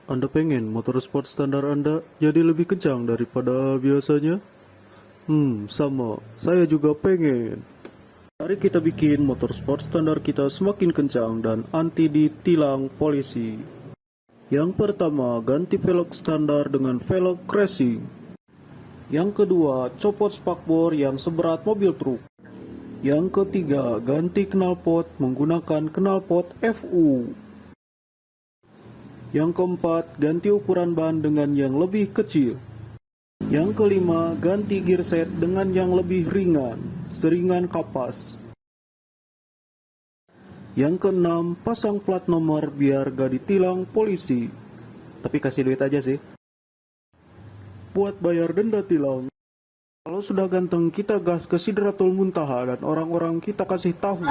Anda pengen motor sport standar Anda jadi lebih kencang daripada biasanya? Sama. Saya juga pengen. Mari kita bikin motor sport standar kita semakin kencang dan anti ditilang polisi. Yang pertama, ganti velg standar dengan velg racing. Yang kedua, copot spakbor yang seberat mobil truk. Yang ketiga, ganti knalpot menggunakan knalpot FU. Yang keempat, ganti ukuran ban dengan yang lebih kecil. Yang kelima, ganti gear set dengan yang lebih ringan, seringan kapas. Yang keenam, pasang plat nomor biar gak ditilang polisi. Tapi kasih duit aja sih. Buat bayar denda tilang. Kalau sudah ganteng, kita gas ke Sidratul Muntaha dan orang-orang kita kasih tahu.